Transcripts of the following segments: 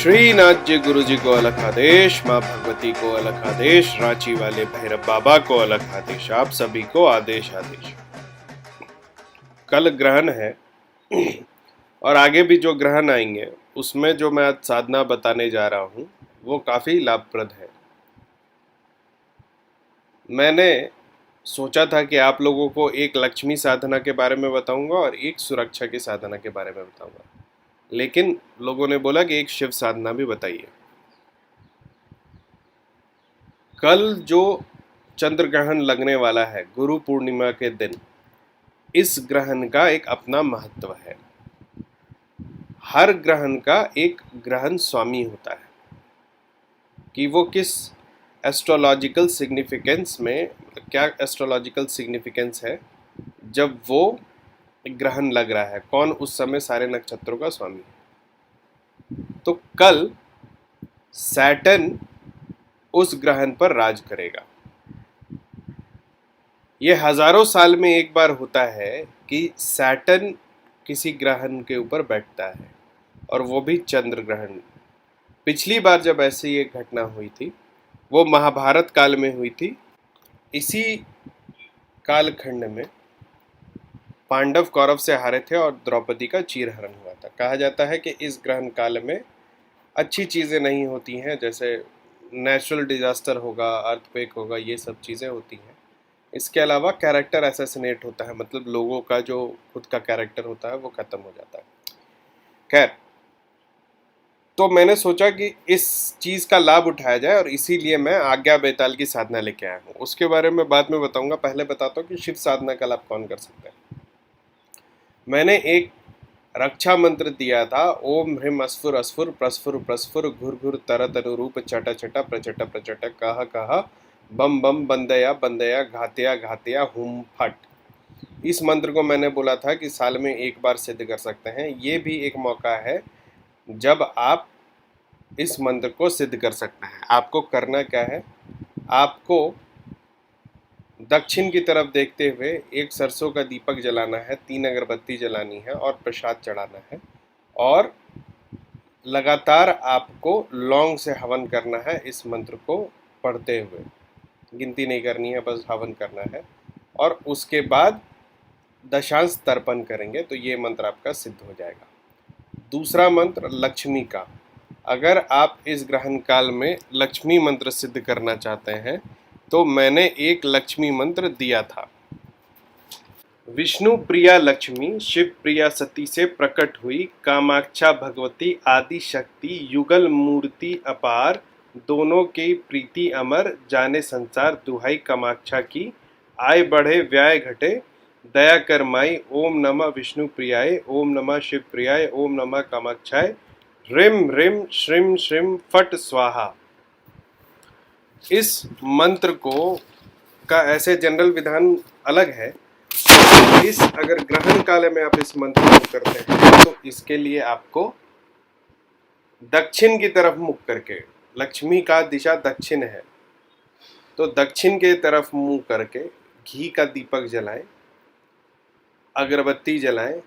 श्रीनाथ जी गुरु जी को अलग आदेश, माँ भगवती को अलग आदेश, रांची वाले भैरव बाबा को अलग आदेश, आप सभी को आदेश आदेश। कल ग्रहण है और आगे भी जो ग्रहण आएंगे उसमें जो मैं आज साधना बताने जा रहा हूँ वो काफ़ी लाभप्रद है। मैंने सोचा था कि आप लोगों को एक लक्ष्मी साधना के बारे में बताऊंगा और एक सुरक्षा की साधना के बारे में बताऊंगा, लेकिन लोगों ने बोला कि एक शिव साधना भी बताइए। कल जो चंद्र ग्रहण लगने वाला है गुरु पूर्णिमा के दिन, इस ग्रहण का एक अपना महत्व है। हर ग्रहण का एक ग्रहण स्वामी होता है कि वो किस एस्ट्रोलॉजिकल सिग्निफिकेंस में, क्या एस्ट्रोलॉजिकल सिग्निफिकेंस है जब वो ग्रहण लग रहा है, कौन उस समय सारे नक्षत्रों का स्वामी है। तो कल सैटर्न उस ग्रहण पर राज करेगा। ये हजारों साल में एक बार होता है कि सैटर्न किसी ग्रहण के ऊपर बैठता है, और वो भी चंद्र ग्रहण। पिछली बार जब ऐसी एक घटना हुई थी वो महाभारत काल में हुई थी। इसी कालखंड में पांडव कौरव से हारे थे और द्रौपदी का चीरहरण हुआ था। कहा जाता है कि इस ग्रहण काल में अच्छी चीज़ें नहीं होती हैं, जैसे नेचुरल डिजास्टर होगा, अर्थक्वेक होगा, ये सब चीज़ें होती हैं। इसके अलावा कैरेक्टर असैसिनेट होता है, मतलब लोगों का जो खुद का कैरेक्टर होता है वो ख़त्म हो जाता है। खैर, तो मैंने सोचा कि इस चीज़ का लाभ उठाया जाए और इसीलिए मैं आज्ञा बेताल की साधना लेके आया हूँ। उसके बारे में बाद में बताऊंगा, पहले बताता हूँ कि शिव साधना का लाभ कौन कर सकता है। मैंने एक रक्षा मंत्र दिया था, ओम ह्रीम अस्फुर अस्फुर प्रस्फुर प्रस्फुर घुर घुर तरत अनुरूप चटा चटा प्रचट प्रचट कह कह बम बम बंदया बंदया घातया घातया हुम फट। इस मंत्र को मैंने बोला था कि साल में एक बार सिद्ध कर सकते हैं। ये भी एक मौका है जब आप इस मंत्र को सिद्ध कर सकते हैं। आपको करना क्या है, आपको दक्षिण की तरफ देखते हुए एक सरसों का दीपक जलाना है, 3 अगरबत्ती जलानी है और प्रसाद चढ़ाना है, और लगातार आपको लौंग से हवन करना है। इस मंत्र को पढ़ते हुए गिनती नहीं करनी है, बस हवन करना है, और उसके बाद दशांश तर्पण करेंगे तो ये मंत्र आपका सिद्ध हो जाएगा। दूसरा मंत्र लक्ष्मी का। अगर आप इस ग्रहण काल में लक्ष्मी मंत्र सिद्ध करना चाहते हैं तो मैंने एक लक्ष्मी मंत्र दिया था। विष्णु प्रिया लक्ष्मी शिव प्रिया सती से प्रकट हुई, कामाक्षा भगवती आदि शक्ति युगल मूर्ति अपार, दोनों की प्रीति अमर जाने संसार, दुहाई कामाक्षा की आय बढ़े व्याय घटे, दया कर माई। ओम नमः विष्णु प्रियाय, ओम नमः शिव प्रियाय, ओम नमः कामाक्षाय, रिम रिम श्रीम श्रीम फट स्वाहा। इस मंत्र को का ऐसे जनरल विधान अलग है। इस अगर ग्रहण काल में आप इस मंत्र को करते हैं तो इसके लिए आपको दक्षिण की तरफ मुख करके, लक्ष्मी का दिशा दक्षिण है तो दक्षिण के तरफ मुंह करके घी का दीपक जलाएं, अगरबत्ती जलाएं,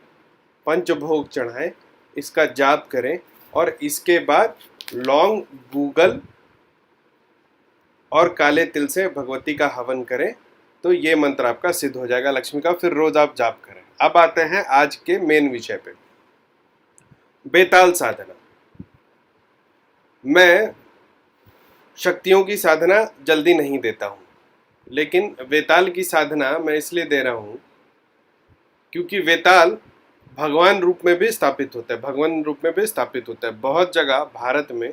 पंचभोग चढ़ाएं, इसका जाप करें, और इसके बाद लौंग, गूगल और काले तिल से भगवती का हवन करें तो ये मंत्र आपका सिद्ध हो जाएगा लक्ष्मी का। फिर रोज आप जाप करें। अब आते हैं आज के मेन विषय पे, बेताल साधना। मैं शक्तियों की साधना जल्दी नहीं देता हूँ, लेकिन वेताल की साधना मैं इसलिए दे रहा हूँ क्योंकि वेताल भगवान रूप में भी स्थापित होता है, भगवान रूप में भी स्थापित होता है। बहुत जगह भारत में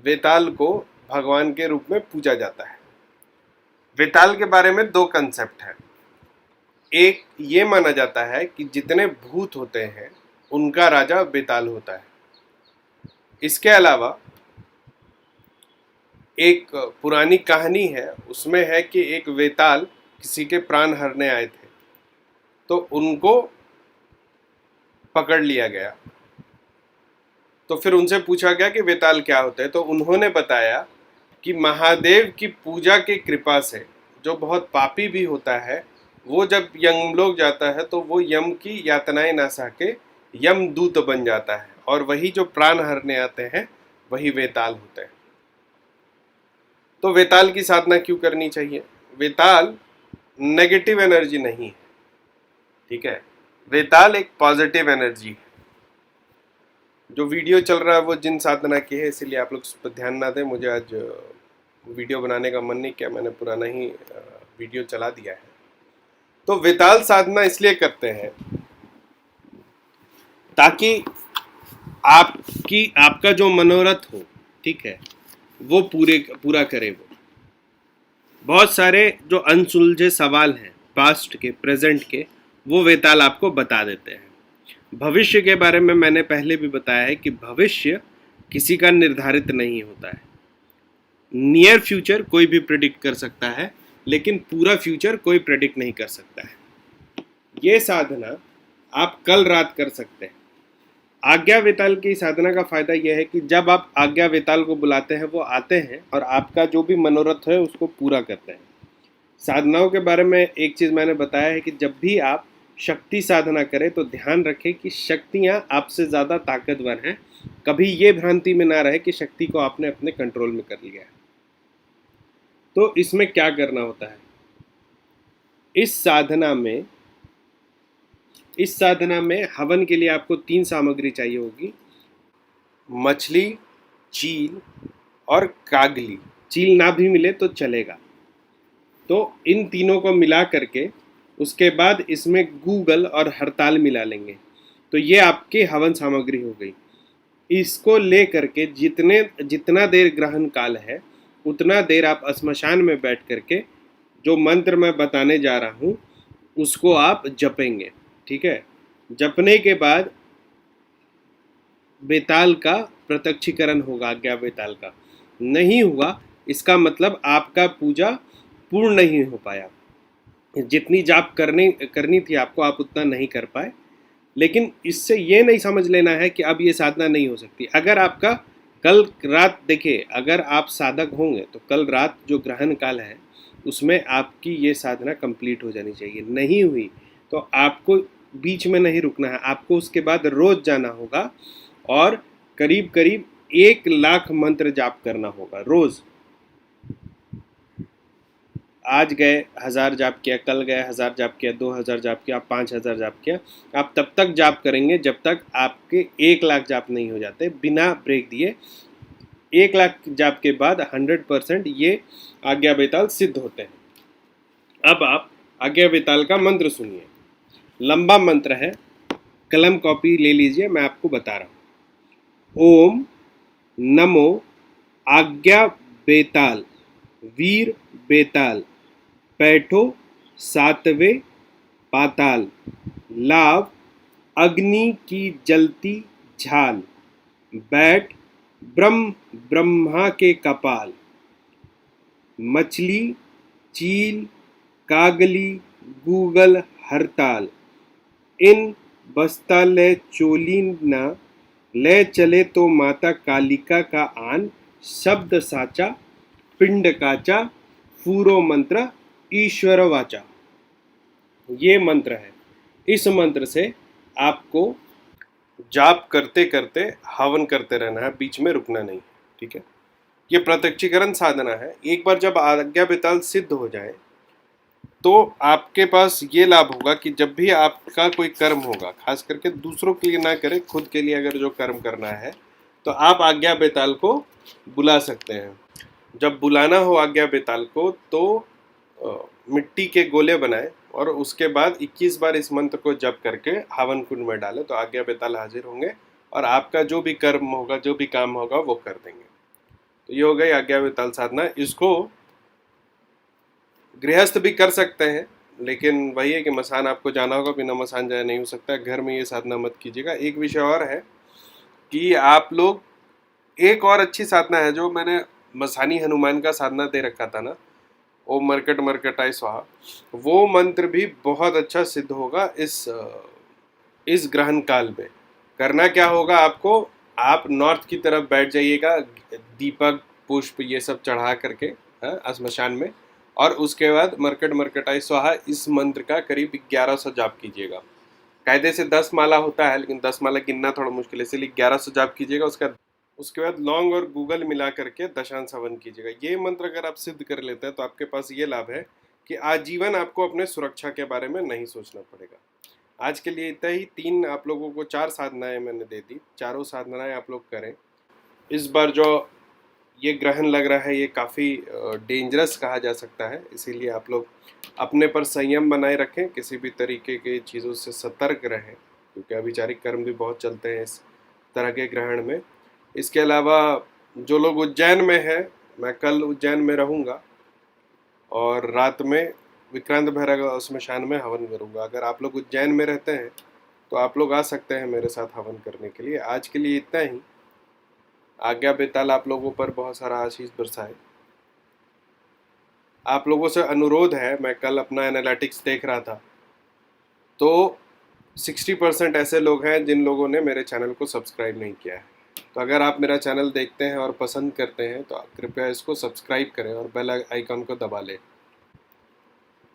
वेताल को भगवान के रूप में पूजा जाता है। वेताल के बारे में 2 कंसेप्ट है। एक ये माना जाता है कि जितने भूत होते हैं उनका राजा वेताल होता है। इसके अलावा एक पुरानी कहानी है, उसमें है कि एक वेताल किसी के प्राण हरने आए थे तो उनको पकड़ लिया गया। तो फिर उनसे पूछा गया कि वेताल क्या होते हैं, तो उन्होंने बताया कि महादेव की पूजा की कृपा से जो बहुत पापी भी होता है वो जब यमलोक जाता है तो वो यम की यातनाएं ना सह के यमदूत बन जाता है, और वही जो प्राण हरने आते हैं वही वेताल होते हैं। तो वेताल की साधना क्यों करनी चाहिए? वेताल नेगेटिव एनर्जी नहीं है, ठीक है। वेताल एक पॉजिटिव एनर्जी है। जो वीडियो चल रहा है वो जिन साधना की है, इसीलिए आप लोग उस पर ध्यान ना दें। मुझे आज वीडियो बनाने का मन नहीं किया, मैंने पुराना ही वीडियो चला दिया है। तो वेताल साधना इसलिए करते हैं ताकि आपका जो मनोरथ हो, ठीक है, वो पूरा करे। वो बहुत सारे जो अनसुलझे सवाल हैं पास्ट के, प्रेजेंट के, वो वेताल आपको बता देते हैं। भविष्य के बारे में मैंने पहले भी बताया है कि भविष्य किसी का निर्धारित नहीं होता है। नियर फ्यूचर कोई भी प्रेडिक्ट कर सकता है, लेकिन पूरा फ्यूचर कोई प्रेडिक्ट नहीं कर सकता है। ये साधना आप कल रात कर सकते हैं। आज्ञा वेताल की साधना का फायदा यह है कि जब आप आज्ञा वेताल को बुलाते हैं, वो आते हैं और आपका जो भी मनोरथ है उसको पूरा करते हैं। साधनाओं के बारे में एक चीज़ मैंने बताया है कि जब भी आप शक्ति साधना करें तो ध्यान रखें कि शक्तियाँ आपसे ज़्यादा ताकतवर हैं। कभी ये भ्रांति में ना रहे कि शक्ति को आपने अपने कंट्रोल में कर लिया है। तो इसमें क्या करना होता है? इस साधना में हवन के लिए आपको 3 सामग्री चाहिए होगी: मछली, चील और कागली। चील ना भी मिले तो चलेगा। तो इन तीनों को मिला करके उसके बाद इसमें गूगल और हरताल मिला लेंगे, तो ये आपकी हवन सामग्री हो गई। इसको ले करके जितना देर ग्रहण काल है उतना देर आप श्मशान में बैठ करके जो मंत्र मैं बताने जा रहा हूँ उसको आप जपेंगे, ठीक है। जपने के बाद बेताल का प्रत्यक्षीकरण होगा। आज्ञा बेताल का नहीं हुआ, इसका मतलब आपका पूजा पूर्ण नहीं हो पाया। जितनी जाप करनी थी आपको, आप उतना नहीं कर पाए। लेकिन इससे ये नहीं समझ लेना है कि अब ये साधना नहीं हो सकती। अगर आपका कल रात, देखिए, अगर आप साधक होंगे तो कल रात जो ग्रहण काल है उसमें आपकी ये साधना कंप्लीट हो जानी चाहिए। नहीं हुई तो आपको बीच में नहीं रुकना है, आपको उसके बाद रोज जाना होगा और करीब करीब 1 लाख मंत्र जाप करना होगा रोज। आज गए 1000 जाप किया, कल गए 1000 जाप किया, 2000 जाप किया, 5000 जाप किया। आप तब तक जाप करेंगे जब तक आपके 1 लाख जाप नहीं हो जाते बिना ब्रेक दिए। 1 लाख जाप के बाद 100% ये आज्ञा बेताल सिद्ध होते हैं। अब आप आज्ञा बेताल का मंत्र सुनिए। लंबा मंत्र है, कलम कॉपी ले लीजिए, मैं आपको बता रहा हूँ। ओम नमो आज्ञा बेताल, वीर बेताल, पैठो 7वें पाताल, लाव अग्नि की जलती झाल, बैठ ब्रह्मा के कपाल, मछली, चील, कागली, गूगल, हरताल, इन बस्ता ले चोली न, ले चले तो माता कालिका का आन, शब्द साचा पिंड काचा, फूरो मंत्र ईश्वर वाचा। ये मंत्र है। इस मंत्र से आपको जाप करते करते हवन करते रहना है, बीच में रुकना नहीं, ठीक है। ये प्रत्यक्षीकरण साधना है। एक बार जब आज्ञा बेताल सिद्ध हो जाए तो आपके पास ये लाभ होगा कि जब भी आपका कोई कर्म होगा, खास करके दूसरों के लिए ना करें, खुद के लिए अगर जो कर्म करना है तो आप आज्ञा बेताल को बुला सकते हैं। जब बुलाना हो आज्ञा बेताल को तो मिट्टी के गोले बनाएं और उसके बाद 21 बार इस मंत्र को जप करके हवन कुंड में डालें, तो आज्ञा बेताल हाजिर होंगे और आपका जो भी कर्म होगा, जो भी काम होगा, वो कर देंगे। तो ये हो गई आज्ञा बेताल साधना। इसको गृहस्थ भी कर सकते हैं, लेकिन वही है कि मसान आपको जाना होगा, बिना मसान जाए नहीं हो सकता। घर में ये साधना मत कीजिएगा। एक विषय और है कि आप लोग, एक और अच्छी साधना है जो मैंने मसानी हनुमान का साधना दे रखा था ना, ओम मरकट मरकटाय स्वाहा, वो मंत्र भी बहुत अच्छा सिद्ध होगा इस ग्रहण काल में। करना क्या होगा आपको, आप नॉर्थ की तरफ बैठ जाइएगा, दीपक पुष्प ये सब चढ़ा करके श्मशान में, और उसके बाद मरकट मरकटाय स्वाहा इस मंत्र का करीब 1100 जाप कीजिएगा। कायदे से 10 माला होता है, लेकिन 10 माला गिनना थोड़ा मुश्किल है, इसलिए 1100 जाप कीजिएगा। उसका उसके बाद लौंग और गूगल मिला करके दशांश हवन कीजिएगा। ये मंत्र अगर आप सिद्ध कर लेते हैं तो आपके पास ये लाभ है कि आजीवन आपको अपने सुरक्षा के बारे में नहीं सोचना पड़ेगा। आज के लिए इतना ही। 3 आप लोगों को 4 साधनाएं मैंने दे दी, चारों साधनाएं आप लोग करें। इस बार जो ये ग्रहण लग रहा है ये काफ़ी डेंजरस कहा जा सकता है, इसीलिए आप लोग अपने पर संयम बनाए रखें, किसी भी तरीके की चीज़ों से सतर्क रहें, क्योंकि अभिचारिक कर्म भी बहुत चलते हैं इस तरह के ग्रहण में। इसके अलावा जो लोग उज्जैन में हैं, मैं कल उज्जैन में रहूँगा और रात में विक्रांत भैरव श्मशान में हवन करूँगा। अगर आप लोग उज्जैन में रहते हैं तो आप लोग आ सकते हैं मेरे साथ हवन करने के लिए। आज के लिए इतना ही। आज्ञा बेताल आप लोगों पर बहुत सारा आशीष बरसाए। आप लोगों से अनुरोध है, मैं कल अपना एनालिटिक्स देख रहा था तो 60% ऐसे लोग हैं जिन लोगों ने मेरे चैनल को सब्सक्राइब नहीं किया है। तो अगर आप मेरा चैनल देखते हैं और पसंद करते हैं तो कृपया इसको सब्सक्राइब करें और बेल आइकन को दबा लें।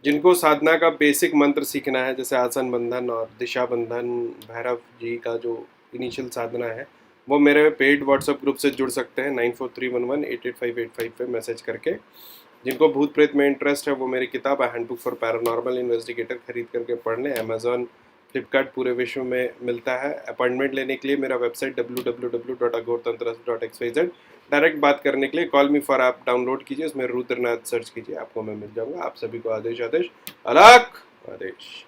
जिनको साधना का बेसिक मंत्र सीखना है, जैसे आसन बंधन और दिशा बंधन, भैरव जी का जो इनिशियल साधना है, वो मेरे पेड व्हाट्सएप ग्रुप से जुड़ सकते हैं 9431188585 पे मैसेज करके। जिनको भूत प्रेत में इंटरेस्ट है वो मेरी किताब हैंडबुक फॉर पैरानॉर्मल इन्वेस्टिगेटर खरीद करके पढ़ लें। अमेजॉन, फ्लिपकार्ट पूरे विश्व में मिलता है। अपॉइंटमेंट लेने के लिए मेरा वेबसाइट www.aghortantra.xyz। डायरेक्ट बात करने के लिए call me for app download कीजिए, उसमें रुद्रनाथ सर्च कीजिए, आपको मैं मिल जाऊंगा। आप सभी को आदेश आदेश अलग आदेश।